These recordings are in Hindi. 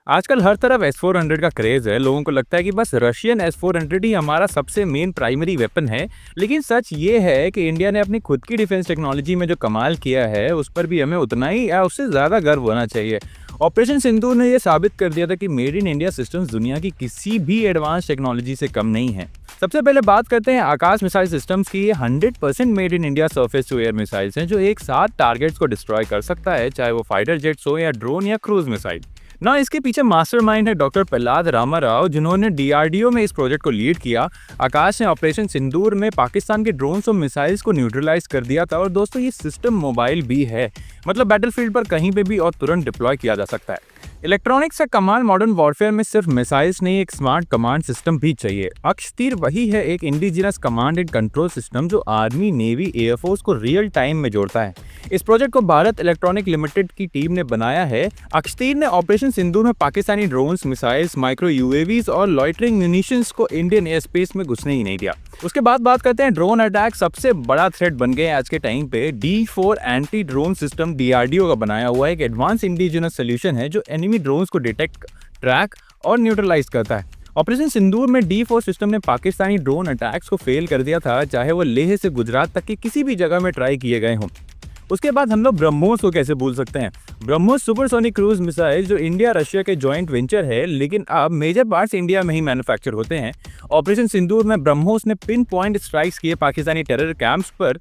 आजकल हर तरफ S-400 का क्रेज है। लोगों को लगता है कि बस रशियन S-400 ही हमारा सबसे मेन प्राइमरी वेपन है। लेकिन सच ये है कि इंडिया ने अपनी खुद की डिफेंस टेक्नोलॉजी में जो कमाल किया है, उस पर भी हमें उतना ही या उससे ज्यादा गर्व होना चाहिए। ऑपरेशन सिंदूर ने यह साबित कर दिया था कि मेड इन इंडिया सिस्टम्स दुनिया की किसी भी एडवांस टेक्नोलॉजी से कम नहीं है। सबसे पहले बात करते हैं आकाश मिसाइल सिस्टम्स की। ये 100% made in India surface to air missiles हैं जो एक साथ टारगेट्स को डिस्ट्रॉय कर सकता है, चाहे वो फाइटर जेट्स हो या ड्रोन या क्रूज मिसाइल। ना इसके पीछे मास्टरमाइंड है डॉक्टर प्रहलाद रामाराव, जिन्होंने डीआरडीओ में इस प्रोजेक्ट को लीड किया। आकाश ने ऑपरेशन सिंदूर में पाकिस्तान के ड्रोन्स और मिसाइल्स को न्यूट्रलाइज कर दिया था। और दोस्तों, ये सिस्टम मोबाइल भी है, मतलब बैटलफील्ड पर कहीं पे भी और तुरंत डिप्लॉय किया जा सकता है। इलेक्ट्रॉनिक्स का कमाल मॉडर्न वॉरफेयर में सिर्फ मिसाइल्स नहीं, एक स्मार्ट कमांड सिस्टम भी चाहिए। अक्षतीर वही है, एक indigenous command and control system जो आर्मी, नेवी, एयरफोर्स को रियल टाइम में जोड़ता है। इस प्रोजेक्ट को भारत इलेक्ट्रॉनिक लिमिटेड की टीम ने बनाया है। अक्षतीर ने ऑपरेशन सिंदूर में Pakistani drones, missiles, micro UAVs और लॉइटरिंग म्यूनिशंस को इंडियन एयर स्पेस में घुसने ही नहीं दिया। उसके बाद बात करते हैं ड्रोन अटैक। सबसे बड़ा थ्रेट बन गए आज के टाइम पे। D4 anti drone system DRDO का बनाया हुआ एक एडवांस इंडिजिनस सोल्यूशन है जो एनिमी ड्रोन्स को डिटेक्ट, ट्रैक और न्यूट्रलाइज करता है। ऑपरेशन सिंदूर में D4 सिस्टम ने पाकिस्तानी ड्रोन अटैक्स को फेल कर दिया था, चाहे वो लेह से गुजरात तक की किसी भी जगह में ट्राई किए गए हों। उसके बाद हम लोग ब्रह्मोस को कैसे भूल सकते हैं। ब्रह्मोस सुपरसोनिक क्रूज मिसाइल जो इंडिया रशिया के जॉइंट वेंचर है, लेकिन अब मेजर पार्ट्स इंडिया में ही मैन्युफैक्चर होते हैं। ऑपरेशन सिंदूर में ब्रह्मोस ने पिन पॉइंट स्ट्राइक्स किए पाकिस्तानी टेरर कैंप्स पर।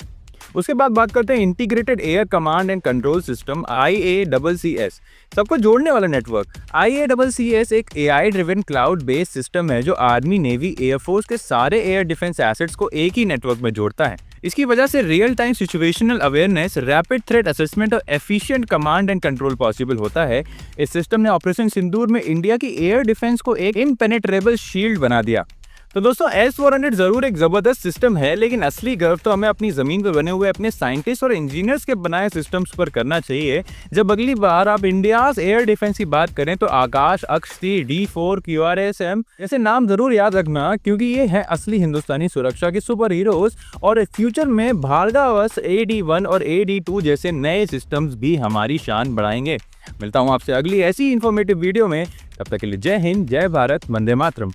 उसके बाद बात करते हैं integrated air command and control system IACC, सबको जोड़ने वाला नेटवर्क। IACC एक AI driven cloud based system है जो आर्मी, नेवी, एयरफोर्स के सारे एयर डिफेंस एसेट्स को एक ही नेटवर्क में जोड़ता है। इसकी वजह से real time situational awareness, rapid threat assessment और efficient command and control possible होता है। इस सिस्टम ने ऑपरेशन सिंदूर में इंडिया की एयर डिफेंस को एक इम्पेनेट्रेबल शील्ड बना दिया। तो दोस्तों, S-400 जरूर एक जबरदस्त सिस्टम है, लेकिन असली गर्व तो हमें अपनी जमीन पर बने हुए अपने साइंटिस्ट और इंजीनियर्स के बनाए सिस्टम्स पर करना चाहिए। जब अगली बार आप इंडियाज एयर डिफेंस की बात करें तो आकाश, अक्षतीर, D4, QRSM जैसे नाम जरूर याद रखना, क्योंकि ये है असली हिंदुस्तानी सुरक्षा के सुपर हीरोज। और फ्यूचर में भार्गवस AD1 और AD2 जैसे नए सिस्टम्स भी हमारी शान बढ़ाएंगे। मिलता हूँ आपसे अगली ऐसी इंफॉर्मेटिव वीडियो में। तब तक के लिए जय हिंद, जय भारत, वंदे मातरम।